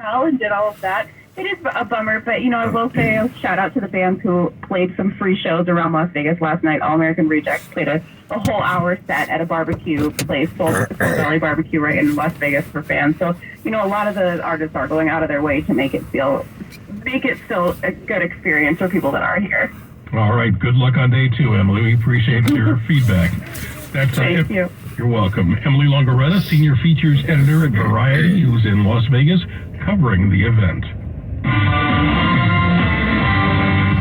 hotel and did all of that. It is a bummer, but, I will say a shout out to the bands who played some free shows around Las Vegas last night. All American Rejects played a whole hour set at a barbecue place, Soul Valley Barbecue, right in Las Vegas for fans. So, a lot of the artists are going out of their way to make it still a good experience for people that are here. All right. Good luck on day 2, Emily. We appreciate your feedback. Thank you. You're welcome. Emily Longaretta, Senior Features Editor at Variety, who's in Las Vegas covering the event.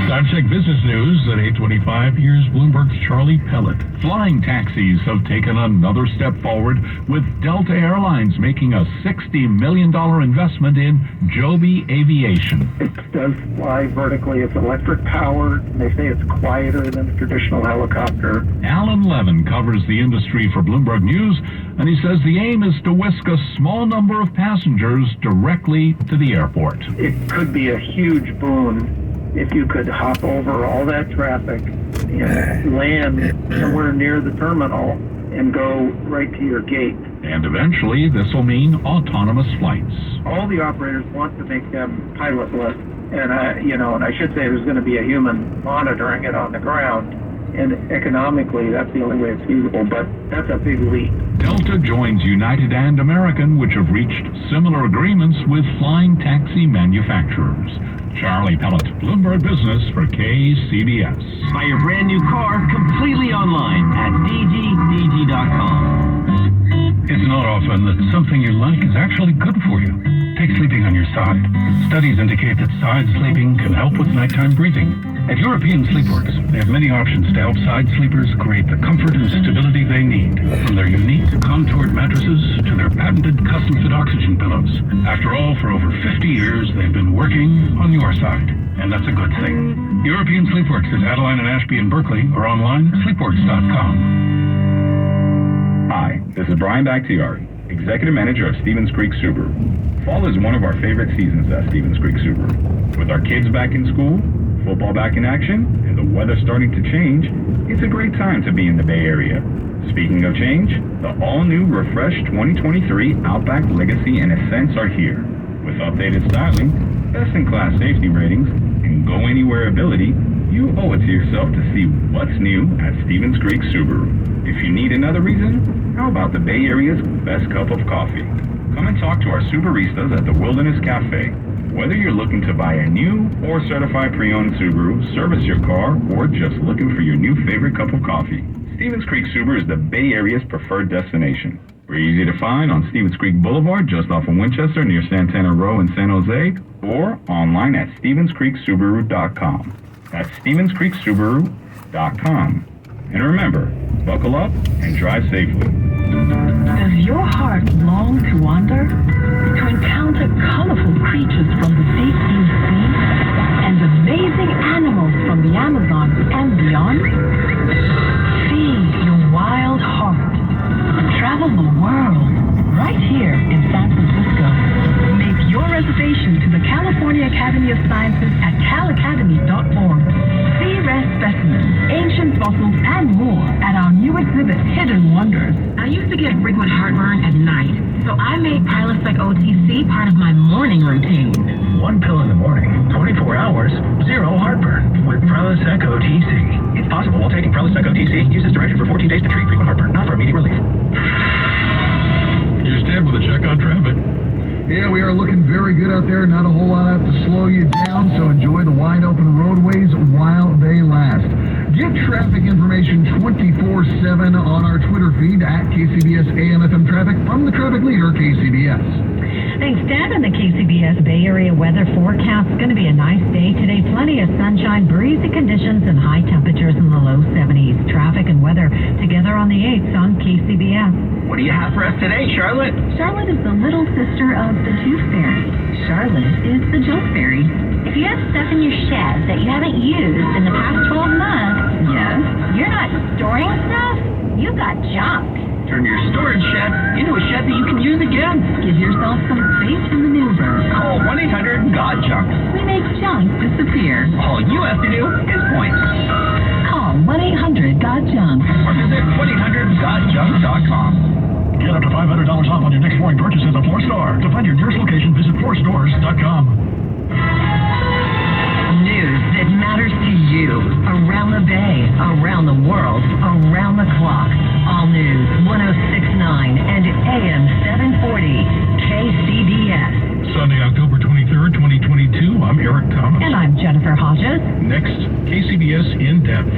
Time check business news at 8:25. Here's Bloomberg's Charlie Pellet. Flying taxis have taken another step forward, with Delta Airlines making a $60 million investment in Joby Aviation. It does fly vertically. It's electric powered. They say it's quieter than a traditional helicopter. Alan Levin covers the industry for Bloomberg News, and he says the aim is to whisk a small number of passengers directly to the airport. It could be a huge boon if you could hop over all that traffic and land somewhere near the terminal and go right to your gate. And eventually, this will mean autonomous flights. All the operators want to make them pilotless, and I should say there's going to be a human monitoring it on the ground. And economically, that's the only way it's feasible, but that's a big leap. Delta joins United and American, which have reached similar agreements with flying taxi manufacturers. Charlie Pellet, Bloomberg Business for KCBS. Buy your brand new car completely online at DGDG.com. It's not often that something you like is actually good for you. Take sleeping on your side. Studies indicate that side sleeping can help with nighttime breathing. At European Sleepworks, they have many options to help side sleepers create the comfort and stability they need, from their unique contoured mattresses to their patented custom-fit oxygen pillows. After all, for over 50 years, they've been working on your side, and that's a good thing. European Sleepworks at Adeline and Ashby in Berkeley, or online at sleepworks.com. Hi, this is Brian Bakhtiari, Executive Manager of Stevens Creek Subaru. Fall is one of our favorite seasons at Stevens Creek Subaru. With our kids back in school, football back in action, and the weather starting to change, it's a great time to be in the Bay Area. Speaking of change, the all-new refreshed 2023 Outback Legacy and Ascents are here. With updated styling, best-in-class safety ratings, and go-anywhere ability, you owe it to yourself to see what's new at Stevens Creek Subaru. If you need another reason, how about the Bay Area's best cup of coffee? Come and talk to our Subaristas at the Wilderness Cafe. Whether you're looking to buy a new or certified pre-owned Subaru, service your car, or just looking for your new favorite cup of coffee, Stevens Creek Subaru is the Bay Area's preferred destination. We're easy to find on Stevens Creek Boulevard, just off of Winchester, near Santana Row in San Jose, or online at StevensCreekSubaru.com. That's StevensCreekSubaru.com. And remember, buckle up and drive safely. Does your heart long to wander? To encounter colorful creatures from the deep blue sea and amazing animals from the Amazon and beyond? Feed your wild heart and travel the world right here in San Francisco. Make your reservation to the California Academy of Sciences at calacademy.org. See rare specimens, ancient fossils, and more at our new exhibit, Hidden Wonders. I used to get frequent heartburn at night, so I made Prilosec OTC part of my morning routine. One pill in the morning, 24 hours, zero heartburn with Prilosec OTC. It's possible while taking Prilosec OTC. Use as directed for 14 days to treat frequent heartburn, not for immediate relief. Here's Ted with a check on traffic. Yeah, we are looking very good out there. Not a whole lot out to slow you down, so enjoy the wide open roadways while they last. Get traffic information 24/7 on our Twitter feed at KCBS AM/FM Traffic from the traffic leader, KCBS. Thanks, Dad. And the KCBS Bay Area weather forecast is going to be a nice day today. Plenty of sunshine, breezy conditions, and high temperatures in the low 70s. Traffic and weather together on the 8th on KCBS. What do you have for us today, Charlotte? Charlotte is the little sister of the Tooth Fairy. Charlotte is the Junk Fairy. If you have stuff in your shed that you haven't used in the past 12 months, Yes? you're not storing stuff, you've got junk. Turn your storage shed into a shed that you can use again. Give yourself some space to maneuver. Call 1-800-GOT-JUNK. We make junk disappear. All you have to do is point. Call 1-800-GOT-JUNK. Or visit 1-800-GOT-JUNK.com. Get up to $500 off on your next flooring purchase at the Floor Store. To find your nearest location, visit floorstores.com. News that matters to you. Around the Bay, around the world, around the clock. All News 106.9 and AM 740 KCBS. Sunday, October 23rd, 2022. I'm Eric Thomas. And I'm Jennifer Hodges. Next, KCBS In Depth.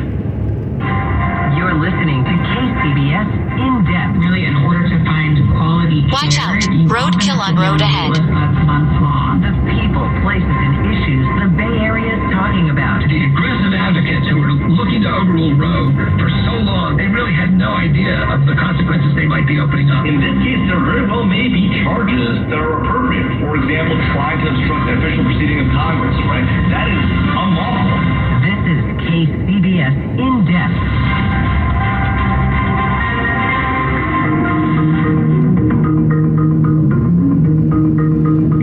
You're listening to KCBS In Depth. Really, in order to find quality Watch care, out. you Roadkill on road ahead. Months long. The people, places, and issues the Bay Area is talking about. The aggressive advocates who were looking to overrule Roe for so long, they really had no idea of the consequences they might be opening up. In this case, there very well may be charges that are appropriate. For example, trying to obstruct the official proceeding of Congress, right? That is unlawful. This is KCBS In Depth.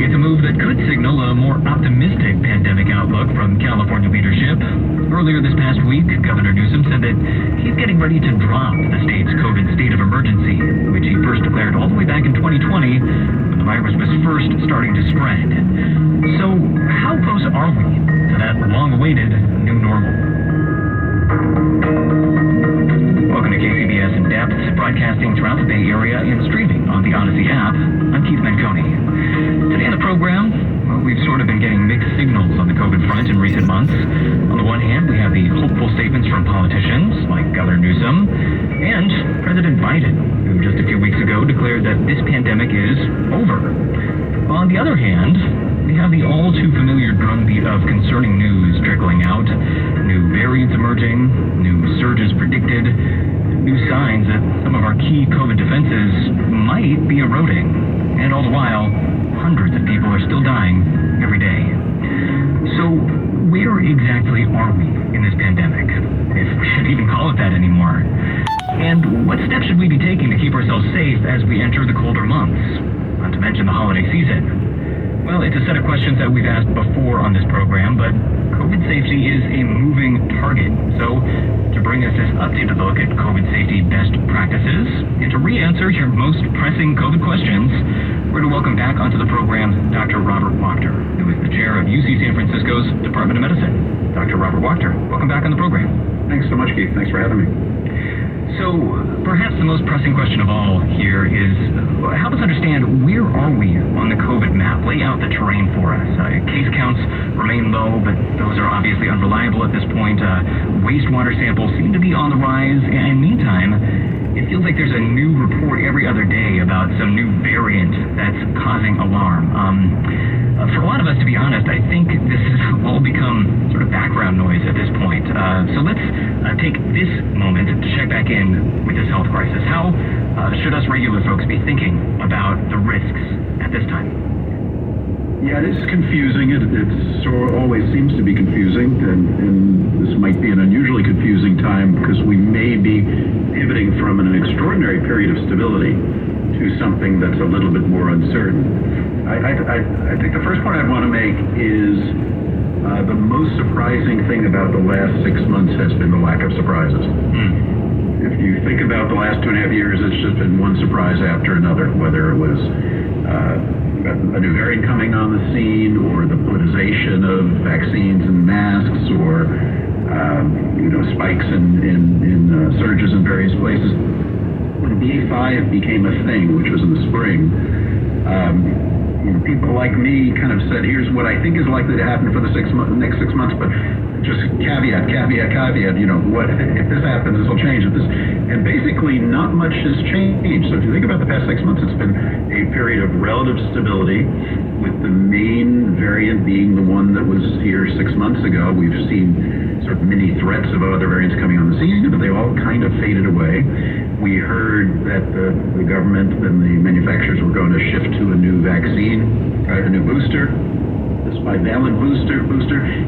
It's a move that could signal a more optimistic pandemic outlook from California leadership. Earlier this past week, Governor Newsom said that he's getting ready to drop the state's COVID state of emergency, which he first declared all the way back in 2020 when the virus was first starting to spread. So, how close are we to that long-awaited new normal? Welcome to KCBS In Depth, broadcasting throughout the Bay Area and streaming on the Odyssey app. I'm Keith Manconi. Today on the program, we've sort of been getting mixed signals on the COVID front in recent months. On the one hand, we have the hopeful statements from politicians like Governor Newsom and President Biden, who just a few weeks ago declared that this pandemic is over. On the other hand, we have the all-too-familiar drumbeat of concerning news trickling out, new variants emerging, new surges predicted, new signs that some of our key COVID defenses might be eroding, and all the while, hundreds of people are still dying every day. So, where exactly are we in this pandemic, if we should even call it that anymore? And what steps should we be taking to keep ourselves safe as we enter the colder months, not to mention the holiday season? Well, it's a set of questions that we've asked before on this program, but COVID safety is a moving target. So, to bring us this updated look at COVID safety best practices, and to re-answer your most pressing COVID questions, we're going to welcome back onto the program Dr. Robert Wachter, who is the chair of UC San Francisco's Department of Medicine. Dr. Robert Wachter, welcome back on the program. Thanks so much, Keith. Thanks for having me. So, perhaps the most pressing question of all here is, help us understand, where are we on the COVID map? Lay out the terrain for us. Case counts remain low, but those are obviously unreliable at this point. Wastewater samples seem to be on the rise, and meantime, it feels like there's a new report every other day about some new variant that's causing alarm. For a lot of us, to be honest, I think this has all become sort of background noise at this point. So let's take this moment to check back in with this health crisis. How should us regular folks be thinking about the risks at this time? Yeah, it is confusing. It always seems to be confusing, and this might be an unusually confusing time because we may be pivoting from an extraordinary period of stability to something that's a little bit more uncertain. I think the first point I want to make is the most surprising thing about the last 6 months has been the lack of surprises. If you think about the last 2.5 years, it's just been one surprise after another, whether it was a new variant coming on the scene, or the politicization of vaccines and masks, or spikes in surges in various places. When BA.5 became a thing, which was in the spring, people like me kind of said, here's what I think is likely to happen for the next 6 months, but just caveat, what if this happens, this will change it. And basically not much has changed. So if you think about the past 6 months, it's been a period of relative stability, with the main variant being the one that was here 6 months ago. We've seen sort of mini threats of other variants coming on the scene, but they all kind of faded away. We heard that the government and the manufacturers were going to shift to a new vaccine, a new booster, this bivalent booster.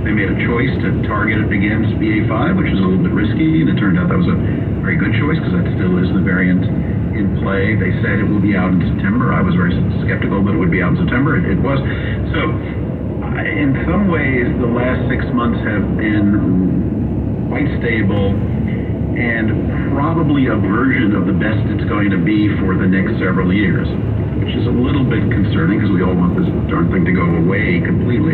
They made a choice to target it against BA.5, which is a little bit risky, and it turned out that was a very good choice because that still is the variant in play. They said it will be out in September. I was very skeptical that it would be out in September. It was. So, in some ways, the last 6 months have been quite stable, and probably a version of the best it's going to be for the next several years, which is a little bit concerning because we all want this darn thing to go away completely.